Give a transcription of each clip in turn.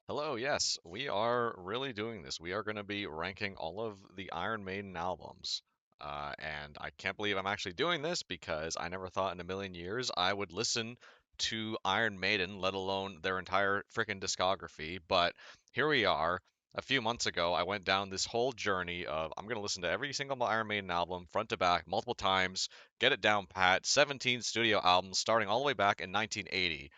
Hello, yes, we are really doing this. We are going to be ranking all of the Iron Maiden albums. And I can't believe I'm actually doing this because I never thought in a million years I would listen to Iron Maiden, let alone their entire freaking discography. But here we are. A few months ago, I went down this whole journey of I'm going to listen to every single Iron Maiden album front to back multiple times, get it down pat, 17 studio albums starting all the way back in 1980.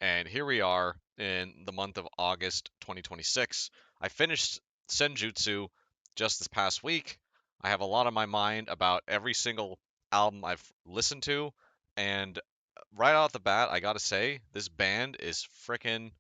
And here we are in the month of August 2026. I finished Senjutsu just this past week. I have a lot on my mind about every single album I've listened to. And right off the bat, I gotta say, this band is freaking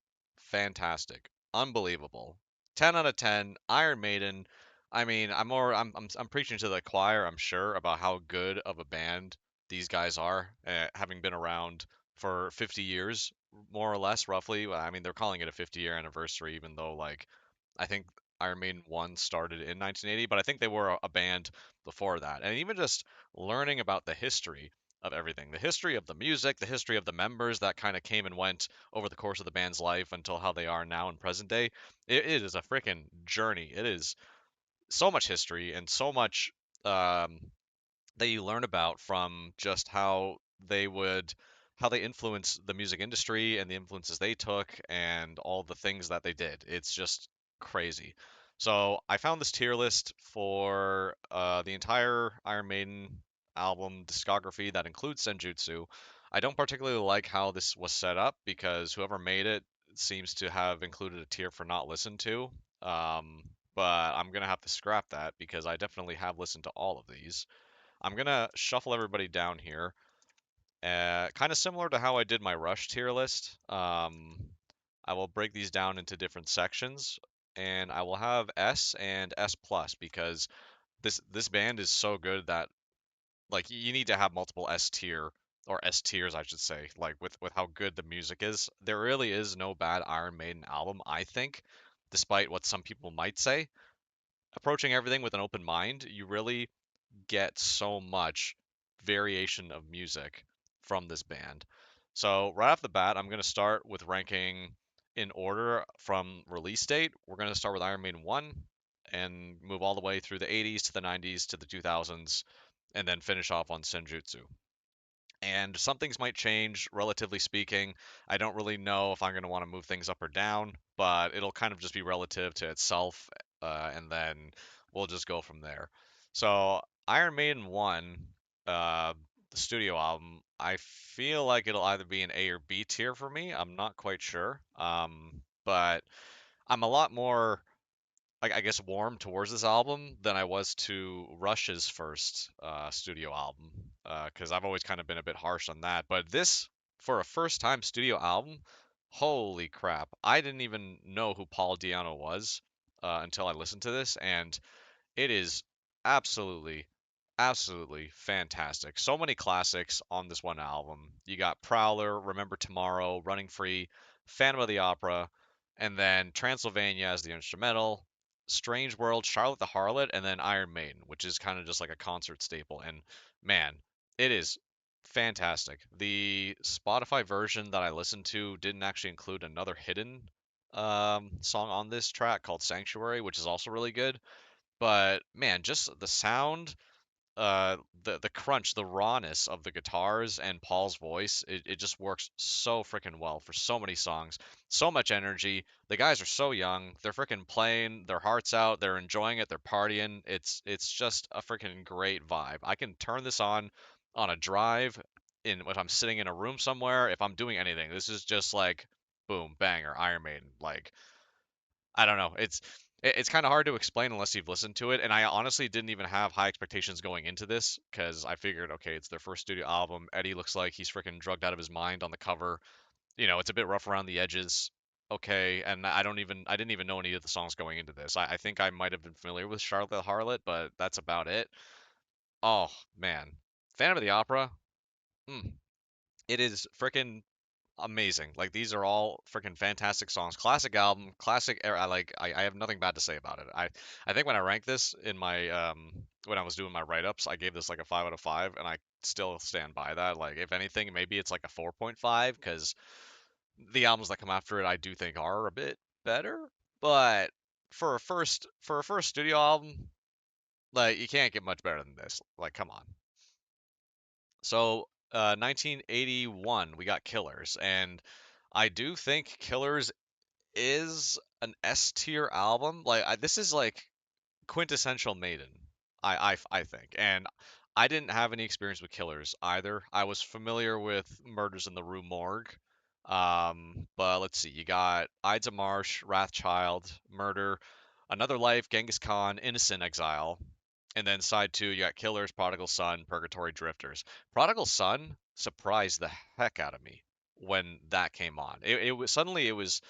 fantastic. Unbelievable. 10 out of 10. Iron Maiden. I mean, I'm preaching to the choir, I'm sure, about how good of a band these guys are, having been around for 50 years, more or less, roughly. Well, I mean, they're calling it a 50-year anniversary, even though, like, I think Iron Maiden 1 started in 1980, but I think they were a band before that. And even just learning about the history of everything, the history of the music, the history of the members that kind of came and went over the course of the band's life until how they are now in present day, it is a freaking journey. It is so much history and so much um, that you learn about from just how they influence the music industry and the influences they took and all the things that they did. It's just crazy. So I found this tier list for the entire Iron Maiden album discography that includes Senjutsu. I don't particularly like how this was set up because whoever made it seems to have included a tier for not listened to. Um, but I'm gonna have to scrap that because I definitely have listened to all of these. I'm gonna shuffle everybody down here, kind of similar to how I did my Rush tier list. I will break these down into different sections, and I will have S and S plus because this band is so good that like you need to have multiple S tier or S tiers, I should say. Like with how good the music is, there really is no bad Iron Maiden album, I think, despite what some people might say. Approaching everything with an open mind, you really get so much variation of music from this band. So, right off the bat, I'm going to start with ranking in order from release date. We're going to start with Iron Maiden 1 and move all the way through the 80s to the 90s to the 2000s, and then finish off on Senjutsu. And some things might change, relatively speaking. I don't really know if I'm going to want to move things up or down, but it'll kind of just be relative to itself, and then we'll just go from there. So, Iron Maiden 1, uh, the studio album, I feel like it'll either be an A or B tier for me. I'm not quite sure. But I'm a lot more, I guess, warm towards this album than I was to Rush's first studio album, because I've always kind of been a bit harsh on that. But this, for a first time studio album, holy crap! I didn't even know who Paul Diano was until I listened to this, and it is absolutely, absolutely fantastic. So many classics on this one album. You got Prowler, Remember Tomorrow, Running Free, Phantom of the Opera, and then Transylvania as the instrumental, Strange World, Charlotte the Harlot, and then Iron Maiden, which is kind of just like a concert staple. And man, it is fantastic. The Spotify version that I listened to didn't actually include another hidden song on this track called Sanctuary, which is also really good. But man, just the sound, the crunch, the rawness of the guitars and Paul's voice, it just works so freaking well for so many songs. So much energy. The guys are so young. They're freaking playing their hearts out. They're enjoying it. They're partying. It's just a freaking great vibe. I can turn this on a drive in if I'm sitting in a room somewhere, if I'm doing anything. This is just like boom, banger, Iron Maiden. Like I don't know. It's kind of hard to explain unless you've listened to it. And I honestly didn't even have high expectations going into this because I figured, okay, it's their first studio album. Eddie looks like he's freaking drugged out of his mind on the cover. It's a bit rough around the edges. Okay, and I didn't even know any of the songs going into this. I think I might have been familiar with Charlotte the Harlot, but that's about it. Oh man, Phantom of the Opera. Mm, it is freaking amazing. Like these are all freaking fantastic songs. Classic album, classic era. I have nothing bad to say about it. I think when I ranked this in my when I was doing my write-ups, I gave this like a 5 out of 5 and I still stand by that. Like if anything, maybe it's like a 4.5 because the albums that come after it I do think are a bit better, but for a first studio album, like you can't get much better than this. Like, come on. So, 1981, we got Killers, and I do think Killers is an S tier album. Like, this is like quintessential Maiden. I think, and I didn't have any experience with Killers either. I was familiar with Murders in the Rue Morgue. But let's see, you got Ides of March, Wrathchild, Murder, Another Life, Genghis Khan, Innocent Exile, and then side two, you got Killers, Prodigal Son, Purgatory Drifters. Prodigal Son surprised the heck out of me when that came on. It was suddenly it was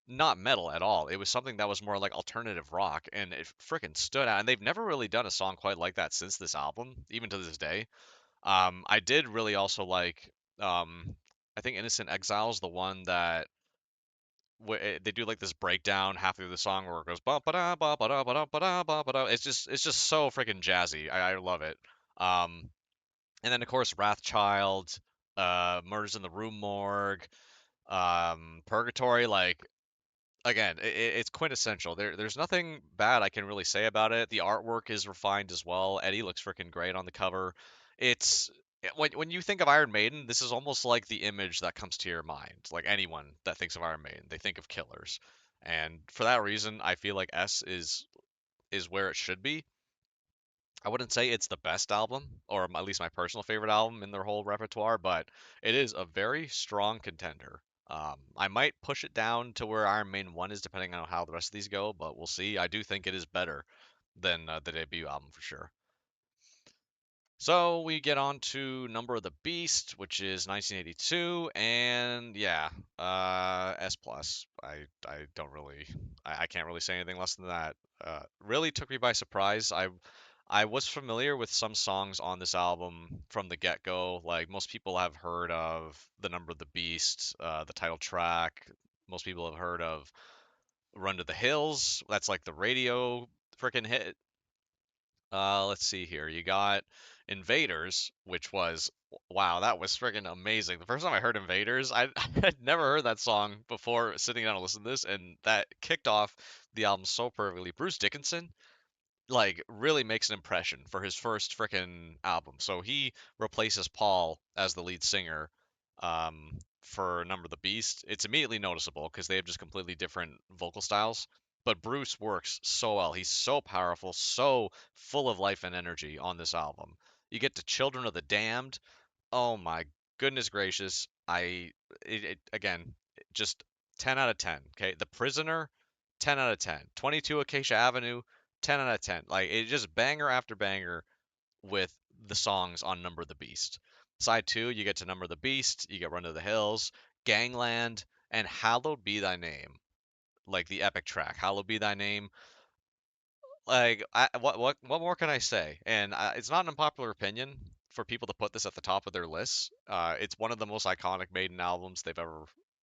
not metal at all. It was something that was more like alternative rock, and it freaking stood out. And they've never really done a song quite like that since this album, even to this day. I did really also like. I think Innocent Exile's the one that they do like this breakdown half through the song where it goes ba ba da ba ba da ba da ba da ba ba da. It's just so freaking jazzy. I love it. Um, and then of course Wrathchild, Murders in the Rue Morgue, Purgatory. Like again, it's quintessential. There's nothing bad I can really say about it. The artwork is refined as well. Eddie looks freaking great on the cover. It's when you think of Iron Maiden, this is almost like the image that comes to your mind. Like anyone that thinks of Iron Maiden, they think of Killers, and for that reason, I feel like S is where it should be. I wouldn't say it's the best album, or at least my personal favorite album in their whole repertoire, but it is a very strong contender. I might push it down to where Iron Maiden 1 is, depending on how the rest of these go, but we'll see. I do think it is better than the debut album for sure. So we get on to Number of the Beast, which is 1982, and yeah, S plus. I don't really, I can't really say anything less than that. Really took me by surprise. I was familiar with some songs on this album from the get-go. Like most people have heard of The Number of the Beast, the title track. Most people have heard of Run to the Hills. That's like the radio freaking hit. Let's see here. You got Invaders, which was wow, that was friggin' amazing. The first time I heard Invaders, I had never heard that song before sitting down to listen to this, and that kicked off the album so perfectly. Bruce Dickinson, like, really makes an impression for his first frickin' album. So he replaces Paul as the lead singer for Number of the Beast. It's immediately noticeable because they have just completely different vocal styles. But Bruce works so well. He's so powerful, so full of life and energy on this album. You get to Children of the Damned. Oh my goodness gracious. Again, just 10 out of 10. Okay. The Prisoner, 10 out of 10. 22 Acacia Avenue, 10 out of 10. Like it just banger after banger with the songs on Number of the Beast. Side 2, you get to Number of the Beast, you get Run to the Hills, Gangland, and Hallowed Be Thy Name. Like the epic track, Hallowed Be Thy Name. Like what more can I say? And it's not an unpopular opinion for people to put this at the top of their lists. It's one of the most iconic Maiden albums they've ever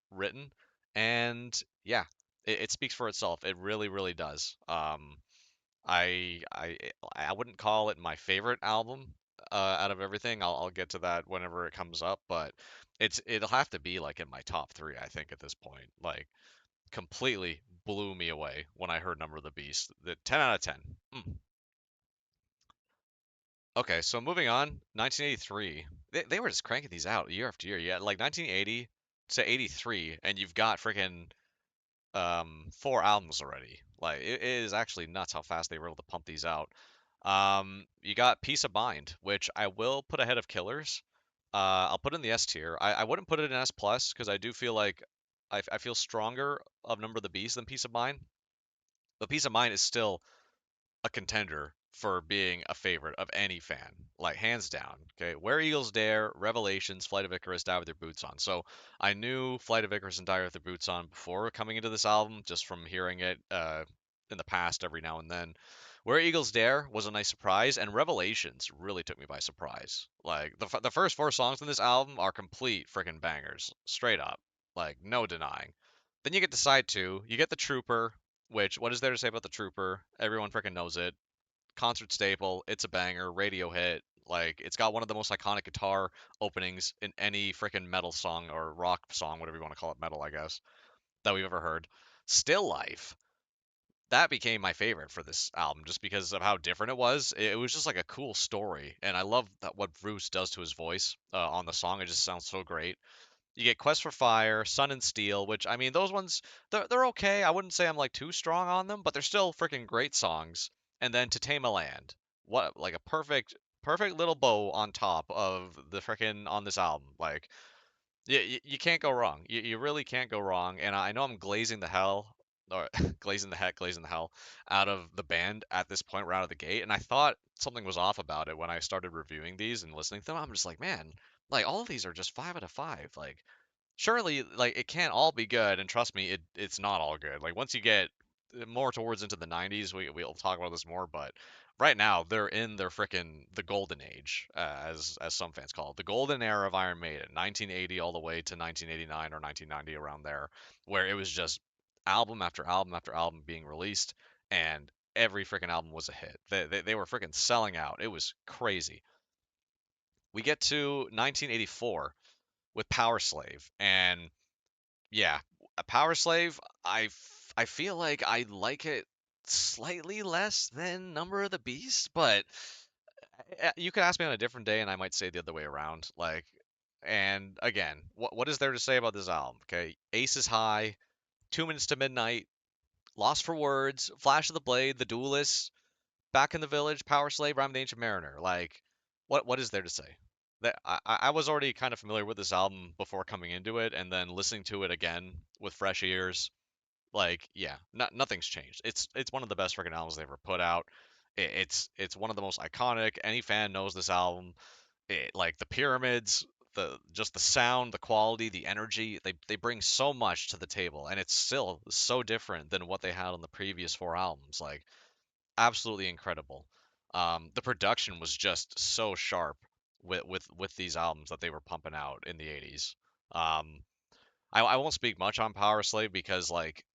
written, and yeah, it speaks for itself. It really, really does. I I I wouldn't call it my favorite album out of everything. I'll get to that whenever it comes up, but it'll have to be like in my top three, I think, at this point. Like completely blew me away when I heard Number of the Beast. The 10 out of 10. Mm. Okay, so moving on, 1983. They were just cranking these out year after year. Yeah, like 1980 to 83, and you've got freaking four albums already. Like it is actually nuts how fast they were able to pump these out. You got Peace of Mind, which I will put ahead of Killers. I'll put it in the S tier. I wouldn't put it in S plus because I do feel like I feel stronger of Number of the Beast than Peace of Mind. But Peace of Mind is still a contender for being a favorite of any fan, like hands down. Okay, Where Eagles Dare, Revelations, Flight of Icarus, Die with Their Boots On. So I knew Flight of Icarus and Die with Their Boots On before coming into this album, just from hearing it in the past every now and then. Where Eagles Dare was a nice surprise, and Revelations really took me by surprise. Like the first four songs in this album are complete freaking bangers, straight up, like no denying. Then you get to side two, you get the Trooper, which what is there to say about the Trooper? Everyone freaking knows it. Concert staple. It's a banger. Radio hit. Like it's got one of the most iconic guitar openings in any freaking metal song or rock song, whatever you want to call it, metal, I guess, that we've ever heard. Still Life, that became my favorite for this album just because of how different it was. It was just like a cool story, and I love that what Bruce does to his voice on the song. It just sounds so great. You get Quest for Fire, Sun and Steel, which I mean those ones they're okay. I wouldn't say I'm like too strong on them, but they're still freaking great songs. And then To Tame a Land, what like a perfect little bow on top of the freaking on this album. Like you can't go wrong. You really can't go wrong. And I know I'm glazing the hell or glazing the hell out of the band at this point right out of the gate. And I thought something was off about it when I started reviewing these and listening to them. I'm just like, man, like all of these are just 5 out of 5. Like surely like it can't all be good, and trust me, it's not all good. Like once you get more towards into the 90s, we'll talk about this more, but right now they're in their frickin' the golden age, as some fans call it, the golden era of Iron Maiden, 1980 all the way to 1989 or 1990 around there, where it was just album after album after album being released, and every freaking album was a hit. They were freaking selling out. It was crazy. We get to 1984 with Power Slave, and yeah, a Power Slave, I feel like I like it slightly less than Number of the Beast, but you could ask me on a different day and I might say the other way around. Like, and again, what is there to say about this album? Okay, Ace is High, 2 Minutes to Midnight, Lost for Words, Flash of the Blade, The Duelist, Back in the Village, Power Slave, Rhyme of the Ancient Mariner. Like, what is there to say? That I was already kind of familiar with this album before coming into it, and then listening to it again with fresh ears. Like, yeah, nothing's changed. It's one of the best freaking albums they ever put out. It's one of the most iconic. Any fan knows this album. Like the pyramids, the just the sound, the quality, the energy. They bring so much to the table, and it's still so different than what they had on the previous 4 albums. Like absolutely incredible. The production was just so sharp with these albums that they were pumping out in the 80s. Um, I won't speak much on Power Slave because like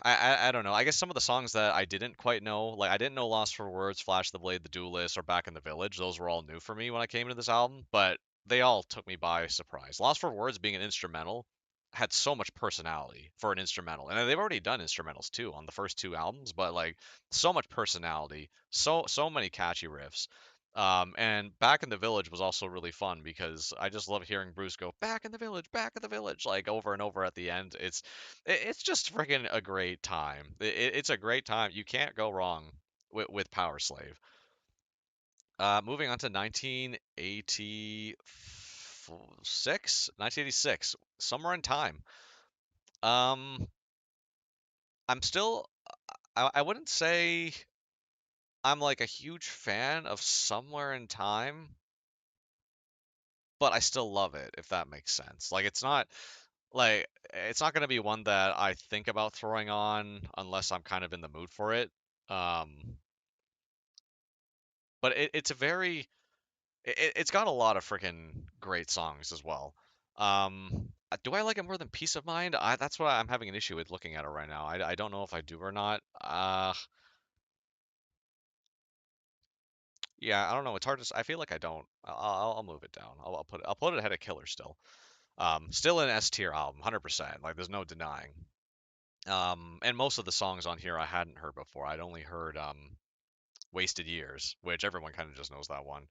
I don't know. I guess some of the songs that I didn't quite know, like I didn't know Lost for Words, Flash the Blade, The Duelist, or Back in the Village. Those were all new for me when I came into this album, but they all took me by surprise. Lost for Words being an instrumental had so much personality for an instrumental. And they've already done instrumentals too on the first 2 albums, but like so much personality, so many catchy riffs. And Back in the Village was also really fun because I just love hearing Bruce go back in the village, like over and over at the end. It's just freaking a great time. It's a great time. You can't go wrong with Power Slave. Moving on to 1986, Somewhere in Time. Um, I'm still, I wouldn't say I'm like a huge fan of Somewhere in Time, but I still love it, if that makes sense. Like it's not gonna be one that I think about throwing on unless I'm kind of in the mood for it. Um, but it's a very it's got a lot of freaking great songs as well. Do I like it more than Peace of Mind? That's what I'm having an issue with looking at it right now. I don't know if I do or not. Yeah, I don't know. It's hard to. I feel like I don't. I'll move it down. I'll put it ahead of Killer still. Still an S tier album, 100%. Like there's no denying. And most of the songs on here I hadn't heard before. I'd only heard Wasted Years, which everyone kind of just knows that one.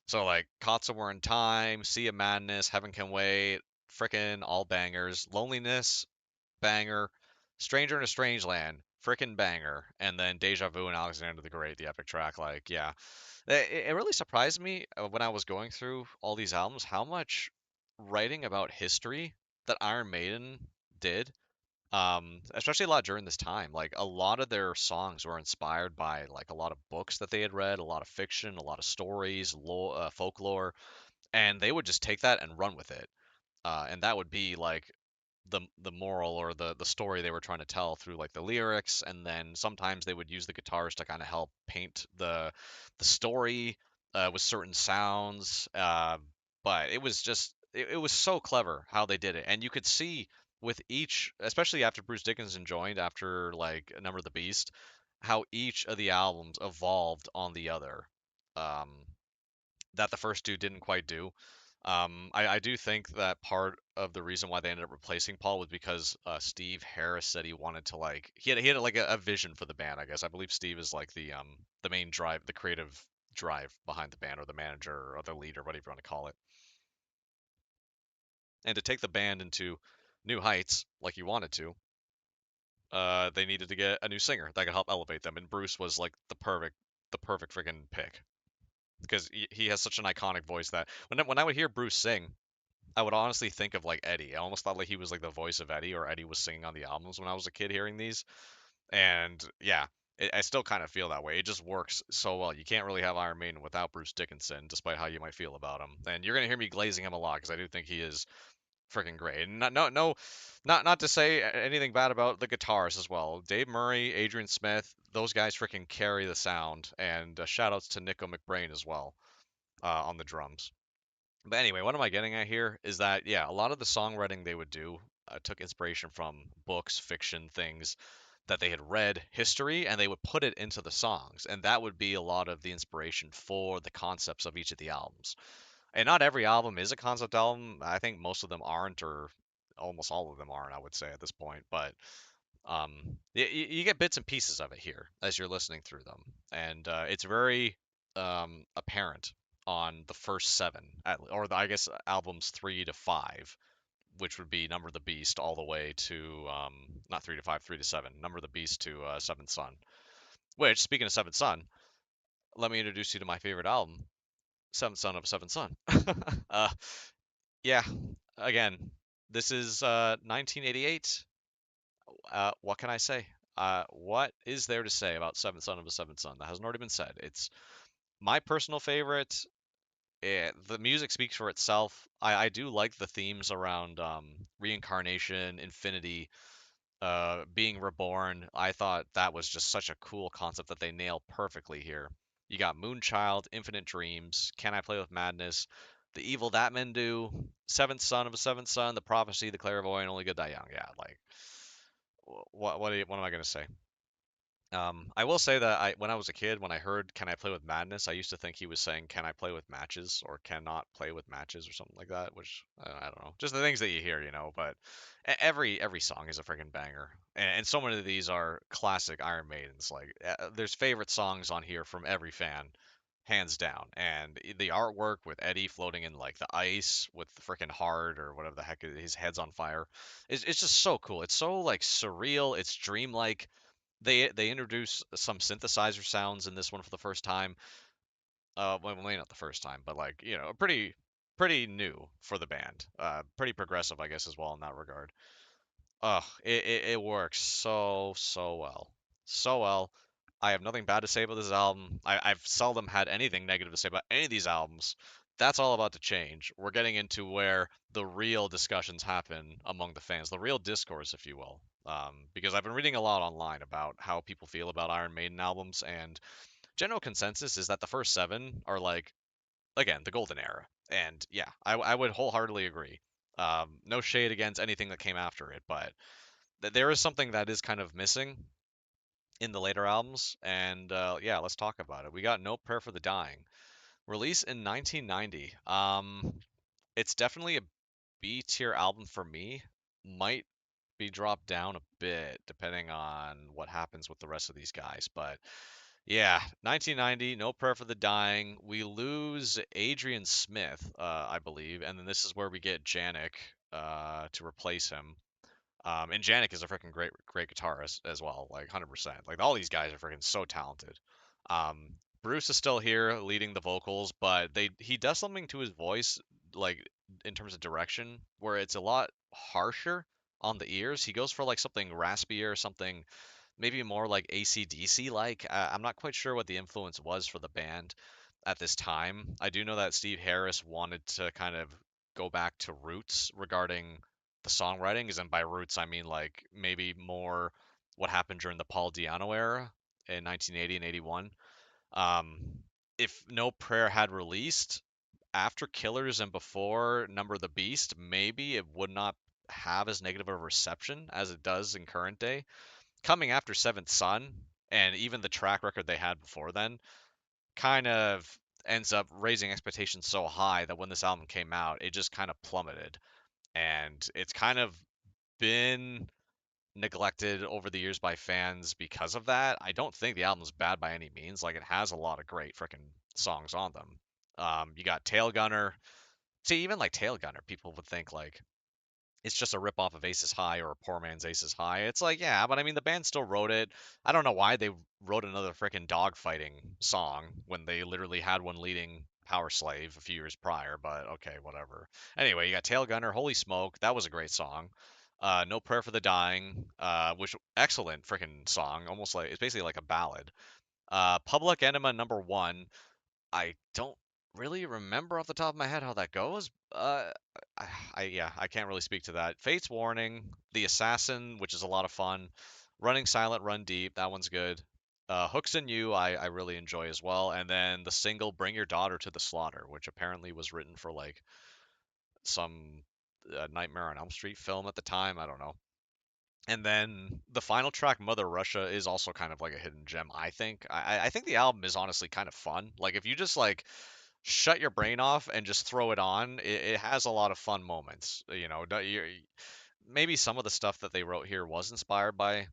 So like Caught Somewhere in Time, Sea of Madness, Heaven Can Wait, frickin' all bangers. Loneliness, banger. Stranger in a Strange Land, frickin' banger. And then Deja Vu and Alexander the Great, the epic track. Like, yeah. It really surprised me when I was going through all these albums how much writing about history that Iron Maiden did, especially a lot during this time. Like a lot of their songs were inspired by like a lot of books that they had read, a lot of fiction, a lot of stories, folklore, and they would just take that and run with it. And that would be like the moral or the story they were trying to tell through like the lyrics, and then sometimes they would use the guitars to kind of help paint the story with certain sounds. But it was just it was so clever how they did it, and you could see with each, especially after Bruce Dickinson joined after like A Number of the Beast, how each of the albums evolved on the other. Um, that the first two didn't quite do. I do think that part of the reason why they ended up replacing Paul was because Steve Harris said he wanted to like he had like a vision for the band. I guess I believe Steve is like the main drive, the creative drive behind the band, or the manager, or the leader, whatever you want to call it. And to take the band into new heights, like he wanted to, they needed to get a new singer that could help elevate them. And Bruce was like the perfect freaking pick because he has such an iconic voice that when I would hear Bruce sing, I would honestly think of like Eddie. I almost thought like he was like the voice of Eddie, or Eddie was singing on the albums when I was a kid hearing these. And yeah, I still kind of feel that way. It just works so well. You can't really have Iron Maiden without Bruce Dickinson, despite how you might feel about him. And you're gonna hear me glazing him a lot because I do think he is freaking great. And not no no, not to say anything bad about the guitars as well. Dave Murray, Adrian Smith, those guys freaking carry the sound. And shout outs to Nico McBrain as well on the drums. But anyway, what am I getting at here is that, yeah, a lot of the songwriting they would do took inspiration from books, fiction, things that they had read, history, and they would put it into the songs. And that would be a lot of the inspiration for the concepts of each of the albums. And not every album is a concept album. I think most of them aren't, or almost all of them aren't, I would say at this point. But you get bits and pieces of it here as you're listening through them, and it's very apparent on the first seven, I guess albums 3 to 5, which would be Number of the Beast all the way to not 3 to 5, 3 to 7, Number of the Beast to Seventh Son. Which, speaking of Seventh Son, let me introduce you to my favorite album, Seventh Son of Seventh Son. uh, yeah, again, this is 1988. What can I say? What is there to say about Seventh Son of a Seventh Son that hasn't already been said? It's my personal favorite. The music speaks for itself. I do like the themes around reincarnation, infinity, being reborn. I thought that was just such a cool concept that they nail perfectly here. You got Moonchild, Infinite Dreams, Can I Play with Madness, The Evil That Men Do, Seventh Son of a Seventh Son, The Prophecy, The Clairvoyant, Only Good Die Young. Yeah, like what am I gonna say? I will say that when I was a kid, when I heard "Can I play with madness," I used to think he was saying "Can I play with matches?" or "Cannot play with matches" or something like that. Which I don't know, just the things that you hear, you know. But every song is a freaking banger, and so many of these are classic Iron Maidens. Like there's favorite songs on here from every fan, hands down. And the artwork with Eddie floating in like the ice with the freaking heart or whatever the heck, his head's on fire, it's just so cool. It's so like surreal. It's dreamlike. They introduce some synthesizer sounds in this one for the first time. Well, maybe not the first time, but like pretty new for the band. Pretty progressive, I guess, as well in that regard. Oh, it works so well, so well. I have nothing bad to say about this album. I've seldom had anything negative to say about any of these albums. That's all about to change. We're getting into where the real discussions happen among the fans, the real discourse, if you will. Because I've been reading a lot online about how people feel about Iron Maiden albums, and general consensus is that the first seven are like, again, the golden era. And yeah, I would wholeheartedly agree. No shade against anything that came after it, but there is something that is kind of missing in the later albums, and yeah, let's talk about it. We got No Prayer for the Dying, released in 1990. It's definitely a B tier album for me. Might be dropped down a bit depending on what happens with the rest of these guys, but yeah, 1990, No Prayer for the Dying. We lose Adrian Smith, I believe, and then this is where we get Janik to replace him. And Janik is a freaking great guitarist as well, like 100%. Like all these guys are freaking so talented. Um, Bruce is still here leading the vocals, but he does something to his voice, like in terms of direction, where it's a lot harsher on the ears. He goes for like something raspier, something maybe more like AC/DC like. I'm not quite sure what the influence was for the band at this time. I do know that Steve Harris wanted to kind of go back to roots regarding the songwriting, and by roots I mean like maybe more what happened during the Paul Di'Anno era in 1980 and 81. Um, if No Prayer had released after Killers and before Number of the Beast, maybe it would not have as negative a reception as it does in current day. Coming after Seventh Son and even the track record they had before then, kind of ends up raising expectations so high that when this album came out, it just kind of plummeted. And it's kind of been neglected over the years by fans because of that. I don't think the album's bad by any means. Like, it has a lot of great freaking songs on them. You got Tail Gunner. See, even like Tail Gunner, people would think like it's just a rip off of Aces High or a poor man's Aces High. It's like, yeah, but I mean, the band still wrote it. I don't know why they wrote another freaking dogfighting song when they literally had one leading Power Slave a few years prior, but okay, whatever. Anyway, you got Tail Gunner, Holy Smoke. That was a great song. No Prayer for the Dying, which excellent freaking song. Almost like it's basically like a ballad. Public Enema number one. I don't really remember off the top of my head how that goes. Yeah, I can't really speak to that. Fate's Warning, The Assassin, which is a lot of fun. Running Silent, Run Deep, that one's good. Hooks and You, I really enjoy as well. And then the single Bring Your Daughter to the Slaughter, which apparently was written for like some Nightmare on Elm Street film at the time. I don't know. And then the final track, Mother Russia, is also kind of like a hidden gem, I think. I think the album is honestly kind of fun. Like, if you just like shut your brain off and just throw it on, it has a lot of fun moments. Maybe some of the stuff that they wrote here was inspired by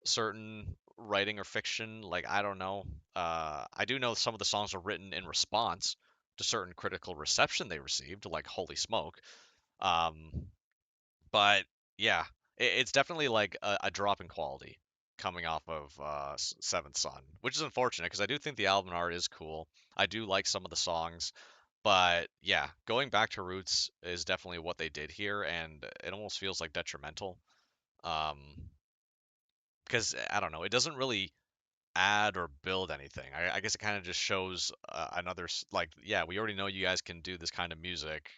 certain writing or fiction. Like, I don't know. I do know some of the songs were written in response to certain critical reception they received, like Holy Smoke. Um, but yeah, it's definitely like a drop in quality coming off of Seventh Son, which is unfortunate because I do think the album art is cool. I do like some of the songs, but yeah, going back to roots is definitely what they did here, and it almost feels like detrimental. Um, because I don't know, it doesn't really add or build anything. I guess it kind of just shows like, yeah, we already know you guys can do this kind of music.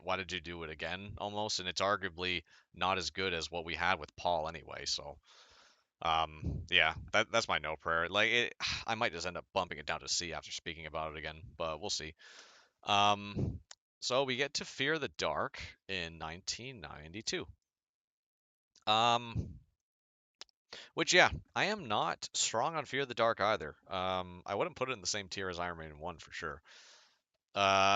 Why did you do it again? Almost, and it's arguably not as good as what we had with Paul anyway. So, yeah, that's my no prayer. Like, I might just end up bumping it down to C after speaking about it again, but we'll see. Um, so we get to Fear the Dark in 1992. Um, which, yeah, I am not strong on Fear the Dark either. I wouldn't put it in the same tier as Iron Maiden 1 for sure.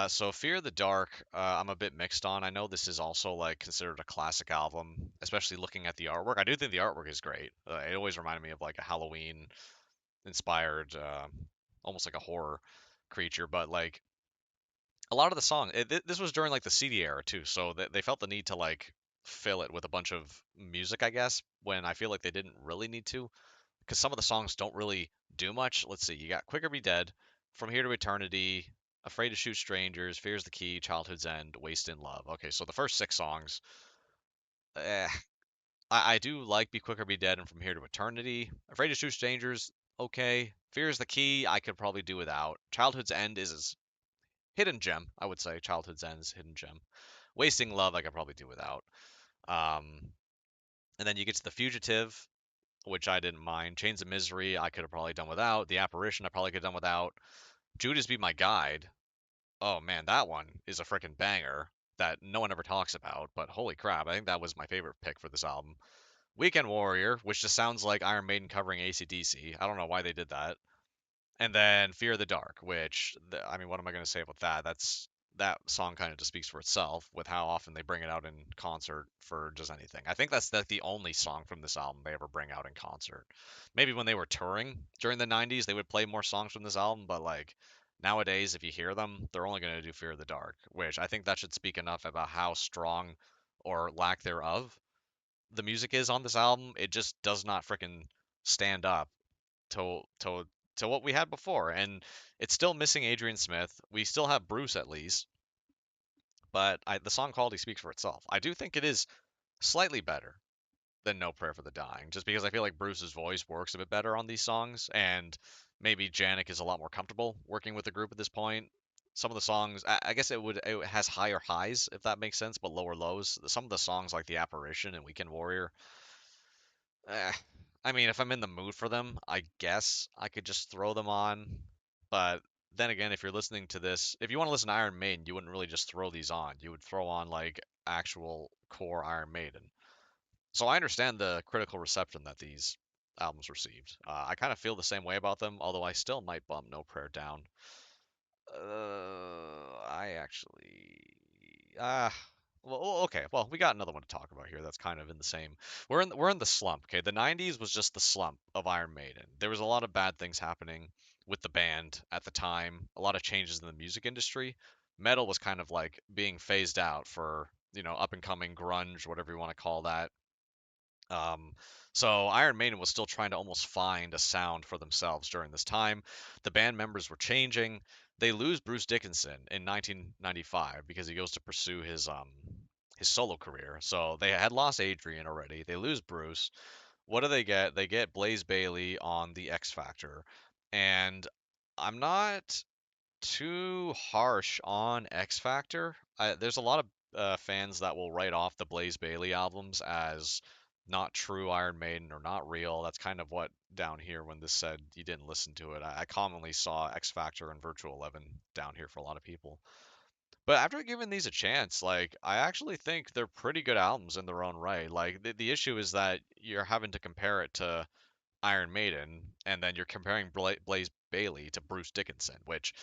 So Fear the Dark, I'm a bit mixed on. I know this is also like considered a classic album, especially looking at the artwork. I do think the artwork is great. It always reminded me of like a Halloween inspired, almost like a horror creature. But like a lot of the song, this was during like the CD era too, so they felt the need to like fill it with a bunch of music, I guess, when I feel like they didn't really need to because some of the songs don't really do much. Let's see, you got Quicker Be Dead, From Here to Eternity, Afraid to Shoot Strangers, Fear's the Key, Childhood's End, Waste in Love. Okay, so the first six songs, eh, I do like Be Quicker Be Dead and From Here to Eternity. Afraid to Shoot Strangers, okay. Fear's the Key, I could probably do without. Childhood's End is a hidden gem, I would say. Childhood's End is hidden gem. Wasting Love, I could probably do without. Um, and then you get to The Fugitive, which I didn't mind. Chains of Misery, I could have probably done without. The Apparition, I probably could have done without. Judas Be My Guide. Oh man, that one is a freaking banger that no one ever talks about, but holy crap, I think that was my favorite pick for this album. Weekend Warrior, which just sounds like Iron Maiden covering AC/DC. I don't know why they did that. And then Fear of the Dark, which I mean, what am I going to say about that? That song kind of just speaks for itself with how often they bring it out in concert for just anything. I think that's the only song from this album they ever bring out in concert. Maybe when they were touring during the 90s, they would play more songs from this album, but like nowadays, if you hear them, they're only going to do Fear of the Dark, which I think that should speak enough about how strong or lack thereof the music is on this album. It just does not freaking stand up to to to what we had before, and it's still missing Adrian Smith. We still have Bruce at least, but the song quality speaks for itself. I do think it is slightly better than No Prayer for the Dying, just because I feel like Bruce's voice works a bit better on these songs, and maybe Janik is a lot more comfortable working with the group at this point. Some of the songs, I guess it has higher highs if that makes sense, but lower lows. Some of the songs like The Apparition and Weekend Warrior, Eh, I mean, if I'm in the mood for them, I guess I could just throw them on. But then again, if you're listening to this, if you want to listen to Iron Maiden, you wouldn't really just throw these on. You would throw on like actual core Iron Maiden. So I understand the critical reception that these albums received. I kind of feel the same way about them, although I still might bump No Prayer down I actually, ah, okay. Well, we got another one to talk about here. That's kind of in the same. We're in the slump. Okay, the '90s was just the slump of Iron Maiden. There was a lot of bad things happening with the band at the time. A lot of changes in the music industry. Metal was kind of like being phased out for up and coming grunge, whatever you want to call that. Um, so Iron Maiden was still trying to almost find a sound for themselves during this time. The band members were changing. They lose Bruce Dickinson in 1995 because he goes to pursue his solo career. So they had lost Adrian already. They lose Bruce. What do they get? They get Blaze Bayley on the X Factor. And I'm not too harsh on X Factor. There's a lot of fans that will write off the Blaze Bayley albums as not true Iron Maiden or not real. That's kind of what down here when this said you didn't listen to it. I commonly saw X Factor and Virtual Eleven down here for a lot of people. But after giving these a chance, like I actually think they're pretty good albums in their own right. Like the issue is that you're having to compare it to Iron Maiden, and then you're comparing Blaze Bayley to Bruce Dickinson, which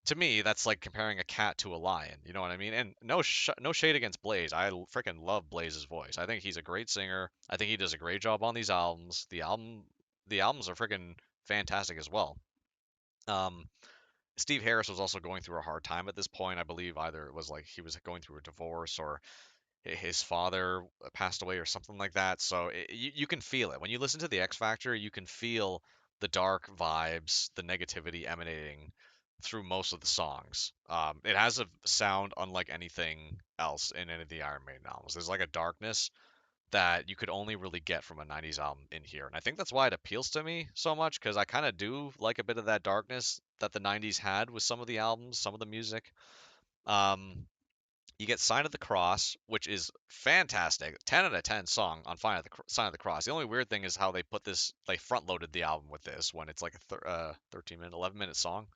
to me that's like comparing a cat to a lion. You know what I mean? And no shade against Blaze. I freaking love Blaze's voice. I think he's a great singer. I think he does a great job on these albums. The albums are freaking fantastic as well. Um, Steve Harris was also going through a hard time at this point. I believe either it was like he was going through a divorce or his father passed away or something like that. So you can feel it when you listen to the X Factor. You can feel the dark vibes, the negativity emanating through most of the songs. It has a sound unlike anything else in any of the Iron Maiden albums. There's like a darkness that you could only really get from a '90s album in here, and I think that's why it appeals to me so much because I kind of do like a bit of that darkness that the '90s had with some of the albums, some of the music. Um, you get Sign of the Cross, which is fantastic. 10 out of 10 song on Sign of the Cross. The only weird thing is how they front loaded the album with this when it's like a 13-minute, 11-minute song.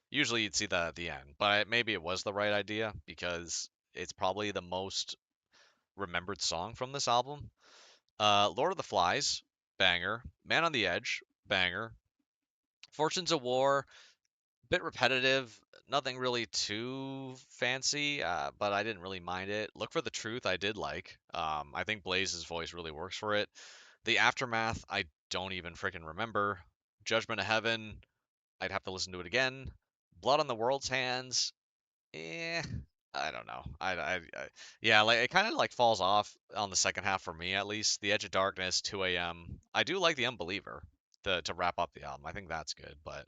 Usually you'd see that at the end, but maybe it was the right idea because it's probably the most remembered song from this album. Lord of the Flies, banger. Man on the Edge, banger. Fortunes of War, bit repetitive, nothing really too fancy, but I didn't really mind it. Look for the Truth, I did like. I think Blaze's voice really works for it. The Aftermath, I don't even freaking remember. Judgment of Heaven, I'd have to listen to it again. Blood on the World's Hands, eh, I don't know. Yeah, like it kind of like falls off on the second half for me at least. The Edge of Darkness, 2 a.m. I do like The Unbeliever to wrap up the album. I think that's good, but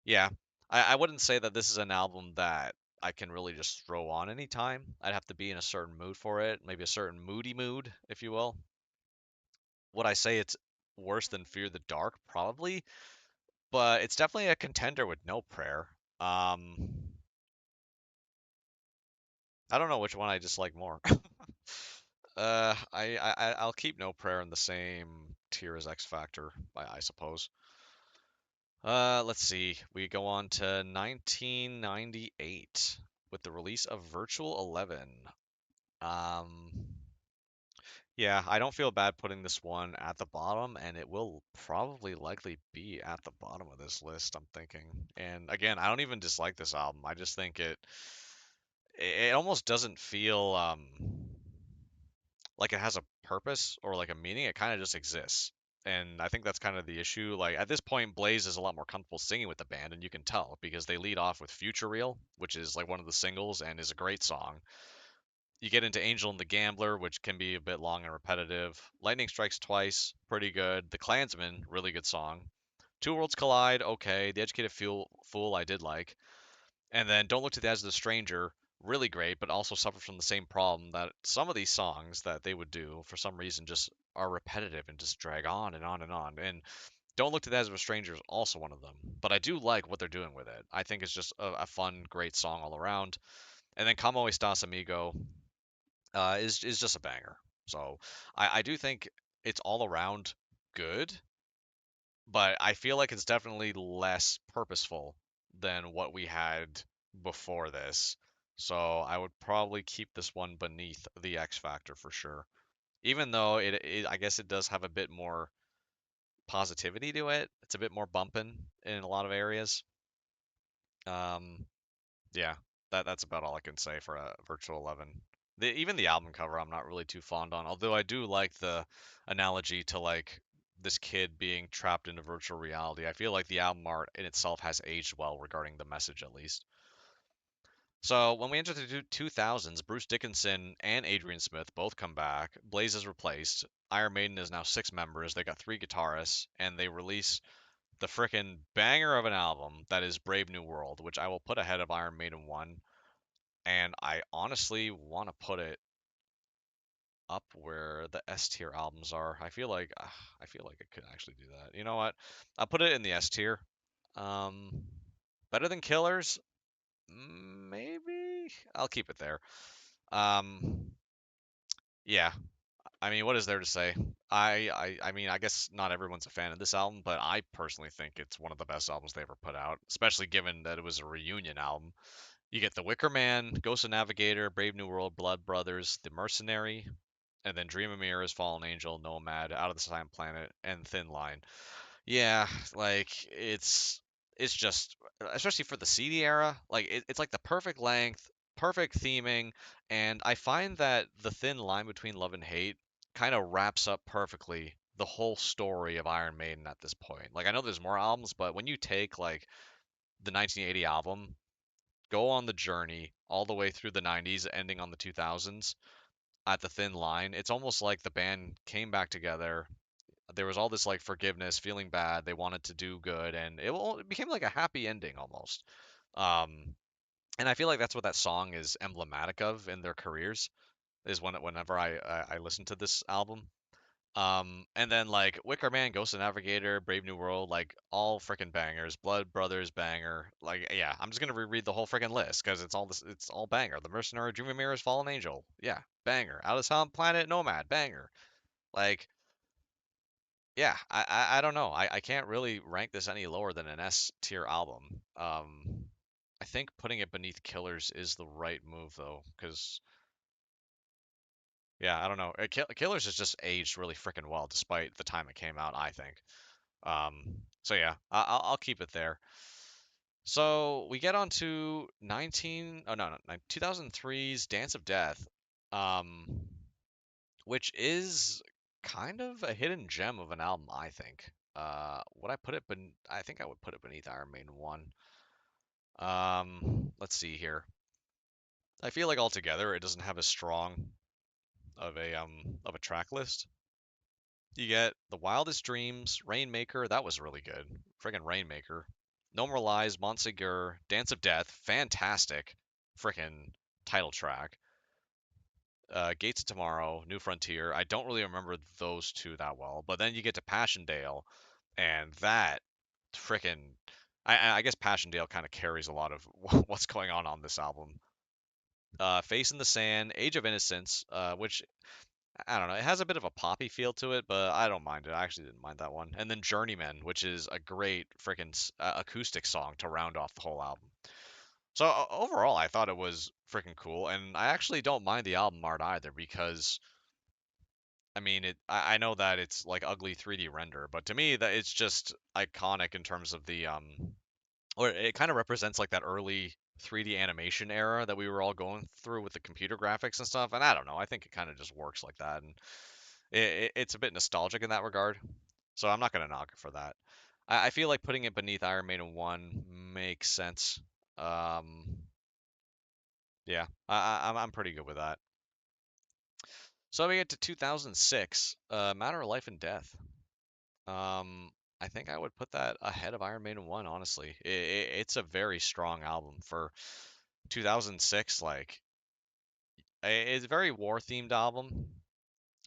yeah, I wouldn't say that this is an album that I can really just throw on anytime. I'd have to be in a certain mood for it, maybe a certain moody mood, if you will. Would I say it's worse than Fear the Dark? Probably, but it's definitely a contender with No Prayer. I don't know which one I dislike more. I'll keep No Prayer in the same tier as X Factor, I suppose. Let's see. We go on to 1998 with the release of Virtual 11. Um, yeah, I don't feel bad putting this one at the bottom, and it will probably likely be at the bottom of this list, I'm thinking. And again, I don't even dislike this album. I just think it almost doesn't feel like it has a purpose or like a meaning. It kind of just exists. And I think that's kind of the issue. Like at this point, Blaze is a lot more comfortable singing with the band, and you can tell because they lead off with Future Real, which is like one of the singles and is a great song. You get into Angel and the Gambler, which can be a bit long and repetitive. Lightning Strikes Twice, pretty good. The Klansman, really good song. Two Worlds Collide, okay. The Educated Fool, I did like. And then Don't Look to the Eyes of the Stranger, really great, but also suffers from the same problem that some of these songs that they would do for some reason just are repetitive and just drag on and on and on. And Don't Look to the Eyes of a Stranger is also one of them. But I do like what they're doing with it. I think it's just a fun, great song all around. And then Como Estás Amigo is just a banger. So I do think it's all around good, but I feel like it's definitely less purposeful than what we had before this. So I would probably keep this one beneath the X Factor for sure. Even though I guess it does have a bit more positivity to it. It's a bit more bumping in a lot of areas. Um, Yeah, that's about all I can say for a Virtual 11. Even the album cover, I'm not really too fond on. Although I do like the analogy to like this kid being trapped into virtual reality. I feel like the album art in itself has aged well regarding the message, at least. So when we enter the 2000s, Bruce Dickinson and Adrian Smith both come back. Blaze is replaced. Iron Maiden is now 6 members. They got 3 guitarists, and they release the frickin' banger of an album that is Brave New World, which I will put ahead of Iron Maiden 1. And I honestly want to put it up where the S tier albums are. I feel like I could actually do that. You know what? I'll put it in the S tier. Um, better than Killers? Maybe. I'll keep it there. Um, yeah. I mean, what is there to say? I mean, I guess not everyone's a fan of this album, but I personally think it's one of the best albums they ever put out, especially given that it was a reunion album. You get The Wicker Man, Ghost of Navigator, Brave New World, Blood Brothers, The Mercenary, and then Dream of Mirrors, Fallen Angel, Nomad, Out of the Silent Planet, and Thin Line. Yeah, like it's just especially for the CD era, like it's like the perfect length, perfect theming, and I find that the thin line between love and hate kind of wraps up perfectly the whole story of Iron Maiden at this point. Like I know there's more albums, but when you take like the 1980 album, go on the journey all the way through the 90s, ending on the 2000s at the thin line, it's almost like the band came back together. There was all this like forgiveness, feeling bad, they wanted to do good, and it became like a happy ending almost. Um, and I feel like that's what that song is emblematic of in their careers. Is whenever I listen to this album. And then like Wicker Man, Ghost of Navigator, Brave New World, like all freaking bangers. Blood Brothers banger. Like yeah, I'm just gonna reread the whole freaking list because it's all banger. The Mercenary, Dream of Mirrors, Fallen Angel, yeah, banger. Out of Silent Planet, Nomad, banger. Like yeah, I don't know. I can't really rank this any lower than an S tier album. I think putting it beneath Killers is the right move though, because yeah, I don't know. Killers has just aged really freaking well despite the time it came out, I think. So yeah, I'll keep it there. So we get on to 2003's Dance of Death, um, which is kind of a hidden gem of an album, I think. Would I put it I think I would put it beneath Iron Maiden 1. Let's see here. I feel like altogether it doesn't have as strong of a track list. You get The Wildest Dreams, Rainmaker, that was really good. Friggin' Rainmaker. No More Lies, Montsegur, Dance of Death, fantastic. Frickin' title track. Gates of Tomorrow, New Frontier. I don't really remember those two that well, but then you get to Passchendaele, and that frickin' I guess Passchendaele kind of carries a lot of what's going on this album. Face in the Sand, Age of Innocence, which I don't know. It has a bit of a poppy feel to it, but I don't mind it. I actually didn't mind that one. And then Journeyman, which is a great freaking acoustic song to round off the whole album. So overall, I thought it was freaking cool, and I actually don't mind the album art either because I mean I know that it's like ugly 3D render, but to me that it's just iconic in terms of the or it kind of represents like that early 3D animation era that we were all going through with the computer graphics and stuff. And I don't know, I think it kind of just works like that, and it's a bit nostalgic in that regard. So I'm not gonna knock it for that. I feel like putting it beneath Iron Maiden 1 makes sense. Um, yeah, I'm pretty good with that. So we get to 2006, Matter of Life and Death. Um, I think I would put that ahead of Iron Maiden 1, honestly. It's a very strong album for 2006. Like, it's a very war themed album.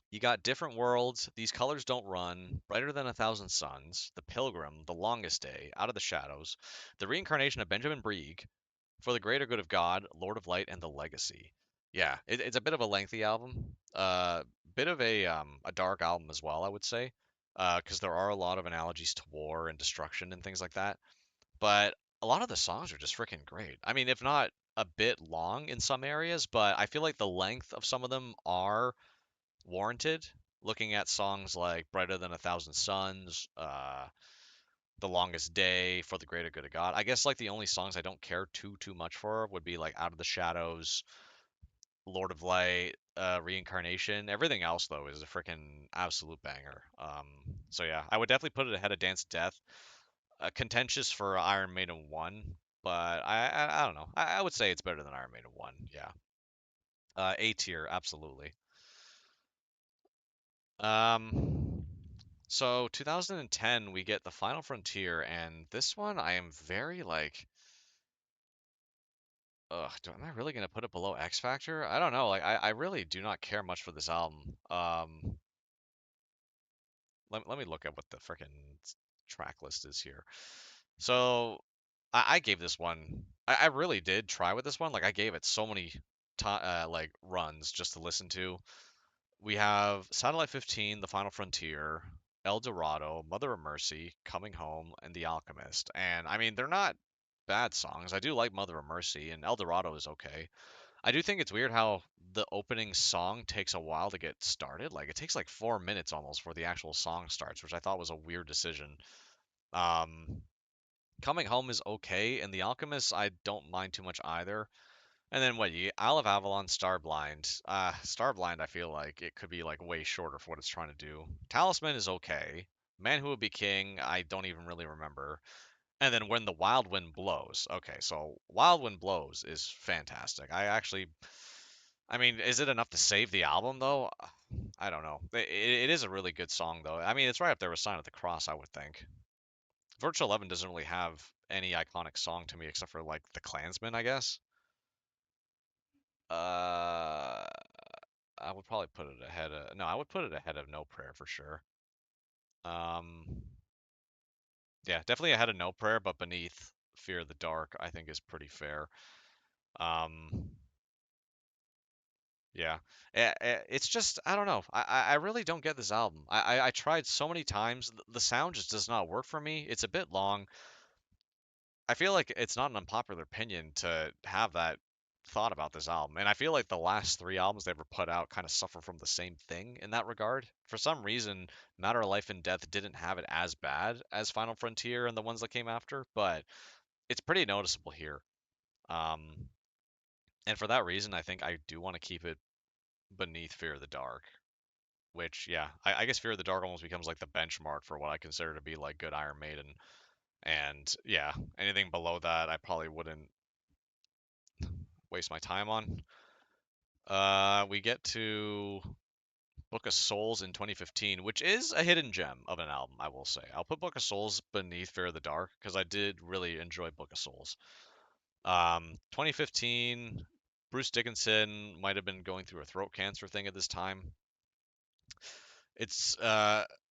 You got Different Worlds, These Colors Don't Run, Brighter Than a Thousand Suns, The Pilgrim, The Longest Day, Out of the Shadows, The Reincarnation of Benjamin Brieg, For the Greater Good of God, Lord of Light, and The Legacy. Yeah, it's a bit of a lengthy album. Bit of a dark album as well, I would say, because there are a lot of analogies to war and destruction and things like that. But a lot of the songs are just freaking great. I mean, if not a bit long in some areas, but I feel like the length of some of them are warranted. Looking at songs like Brighter Than a Thousand Suns, The Longest Day, For the Greater Good of God. I guess like the only songs I don't care too much for would be like Out of the Shadows, Lord of Light, Reincarnation. Everything else though is a freaking absolute banger. So yeah, I would definitely put it ahead of Dance to Death. Contentious for Iron Maiden 1, but I don't know. I would say it's better than Iron Maiden 1. Yeah. A tier, absolutely. Um, so 2010 we get The Final Frontier, and this one I am very like, ugh, am I really gonna put it below X Factor? I don't know. Like I really do not care much for this album. Let me look at what the freaking track list is here. So I gave this one. I really did try with this one. Like I gave it so many like runs just to listen to. We have Satellite 15, The Final Frontier, El Dorado, Mother of Mercy, Coming Home, and The Alchemist. And I mean, they're not bad songs. I do like Mother of Mercy, and El Dorado is okay. I do think it's weird how the opening song takes a while to get started. Like it takes like 4 minutes almost before the actual song starts, which I thought was a weird decision. Um, Coming Home is okay, and The Alchemist I don't mind too much either. And then what? You Isle of Avalon, Starblind. Starblind, I feel like it could be like way shorter for what it's trying to do. Talisman is okay. Man Who Would Be King, I don't even really remember. And then When the Wild Wind Blows. Okay, so Wild Wind Blows is fantastic. I mean, is it enough to save the album though? I don't know. It is a really good song though. I mean, it's right up there with Sign of the Cross, I would think. Virtual Eleven doesn't really have any iconic song to me except for like The Klansman, I guess. Uh, I would probably put it ahead of no, I would put it ahead of No Prayer for sure. Um, yeah, definitely ahead of No Prayer, but beneath Fear of the Dark, I think is pretty fair. Um, yeah, it's just I don't know. I really don't get this album. I tried so many times. The sound just does not work for me. It's a bit long. I feel like it's not an unpopular opinion to have that thought about this album. And I feel like the last three albums they ever put out kind of suffer from the same thing in that regard. For some reason, Matter of Life and Death didn't have it as bad as Final Frontier and the ones that came after, but it's pretty noticeable here. Um, and for that reason, I think I do want to keep it beneath Fear of the Dark. Which, yeah, I guess Fear of the Dark almost becomes like the benchmark for what I consider to be like good Iron Maiden. And yeah, anything below that, I probably wouldn't waste my time on. We get to Book of Souls in 2015, which is a hidden gem of an album, I will say. I'll put Book of Souls beneath Fear of the Dark because I did really enjoy Book of Souls. 2015, Bruce Dickinson might have been going through a throat cancer thing at this time. It's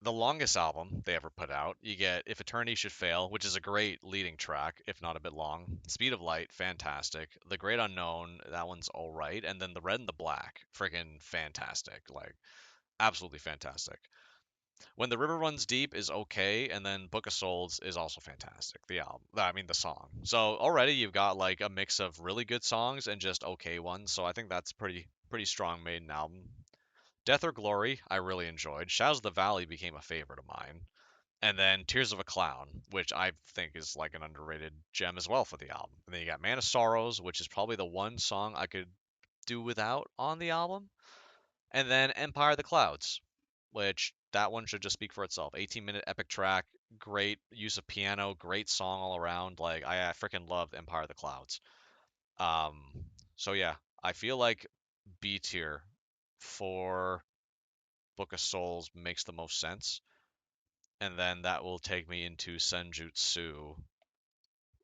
the longest album they ever put out. You get If Eternity Should Fail, which is a great leading track, if not a bit long. Speed of Light, fantastic. The Great Unknown, that one's all right. And then The Red and the Black, friggin' fantastic. Like, absolutely fantastic. When the River Runs Deep is okay, and then Book of Souls is also fantastic. The album, I mean the song. So already you've got like a mix of really good songs and just okay ones. So I think that's pretty strong Maiden album. Death or Glory, I really enjoyed. Shadows of the Valley became a favorite of mine. And then Tears of a Clown, which I think is like an underrated gem as well for the album. And then you got Man of Sorrows, which is probably the one song I could do without on the album. And then Empire of the Clouds, which that one should just speak for itself. 18-minute epic track, great use of piano, great song all around. Like I freaking loved Empire of the Clouds. Um, so yeah, I feel like B tier for Book of Souls makes the most sense. And then that will take me into Senjutsu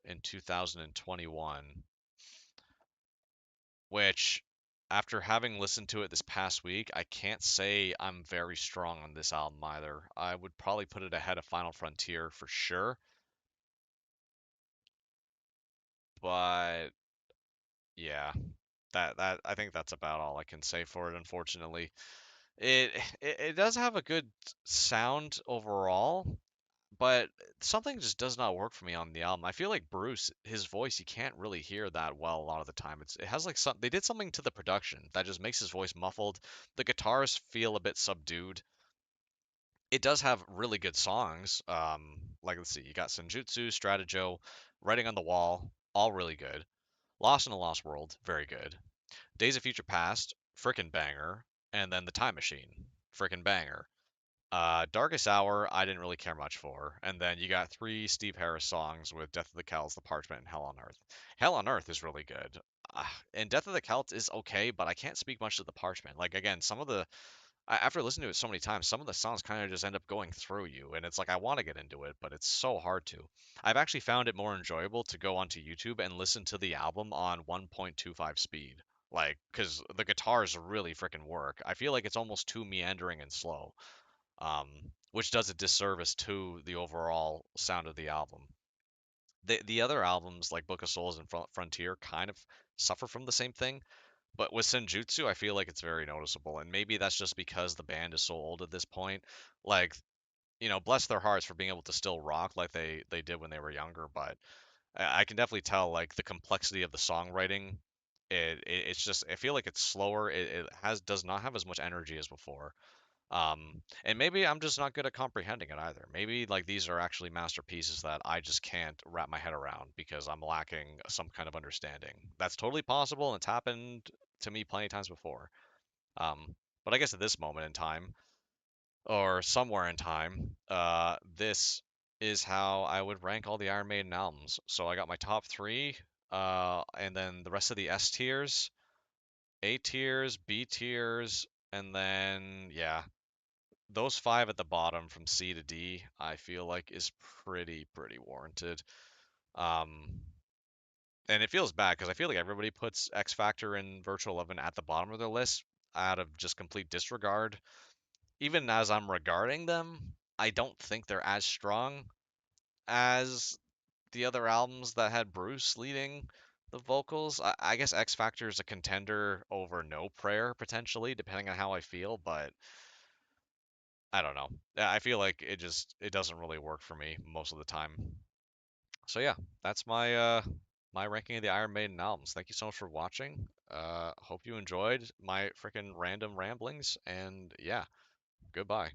in 2021, which, after having listened to it this past week, I can't say I'm very strong on this album either. I would probably put it ahead of Final Frontier for sure, but yeah, that I think that's about all I can say for it, unfortunately. It does have a good sound overall, but something just does not work for me on the album. I feel like Bruce, his voice, you can't really hear that well a lot of the time. It has like they did something to the production that just makes his voice muffled. The guitars feel a bit subdued. it does have really good songs. Like let's see, you got Senjutsu, Stratajo, Writing on the Wall, all really good. Lost in a Lost World, very good. Days of Future Past, frickin' banger. And then The Time Machine, frickin' banger. Darkest Hour, I didn't really care much for. And then you got three Steve Harris songs with Death of the Celts, The Parchment, and Hell on Earth. Hell on Earth is really good. And Death of the Celts is okay, but I can't speak much to The Parchment. Like, again, some of the after listening to it so many times, some of the songs kind of just end up going through you, and it's like I want to get into it, but it's so hard to. I've actually found it more enjoyable to go onto YouTube and listen to the album on 1.25 speed, like, because the guitars really freaking work. I feel like it's almost too meandering and slow, um, which does a disservice to the overall sound of the album. The other albums like Book of Souls and Frontier kind of suffer from the same thing, but with Senjutsu, I feel like it's very noticeable, and maybe that's just because the band is so old at this point. Like, bless their hearts for being able to still rock like they did when they were younger, but I can definitely tell like the complexity of the songwriting. It's just I feel like it's slower. It has does not have as much energy as before. And maybe I'm just not good at comprehending it either. Maybe like these are actually masterpieces that I just can't wrap my head around because I'm lacking some kind of understanding. That's totally possible, and it's happened to me plenty of times before. But I guess at this moment in time, or somewhere in time, this is how I would rank all the Iron Maiden albums. So I got my top three, and then the rest of the S tiers, A tiers, B tiers, and then yeah, those five at the bottom from C to D, I feel like is pretty warranted. Um, and it feels bad because I feel like everybody puts X Factor and Virtual Eleven at the bottom of their list out of just complete disregard. Even as I'm regarding them, I don't think they're as strong as the other albums that had Bruce leading the vocals. I guess X Factor is a contender over No Prayer potentially, depending on how I feel, but I don't know. I feel like it doesn't really work for me most of the time. So yeah, that's my ranking of the Iron Maiden albums. Thank you so much for watching. Hope you enjoyed my freaking random ramblings, and yeah, goodbye.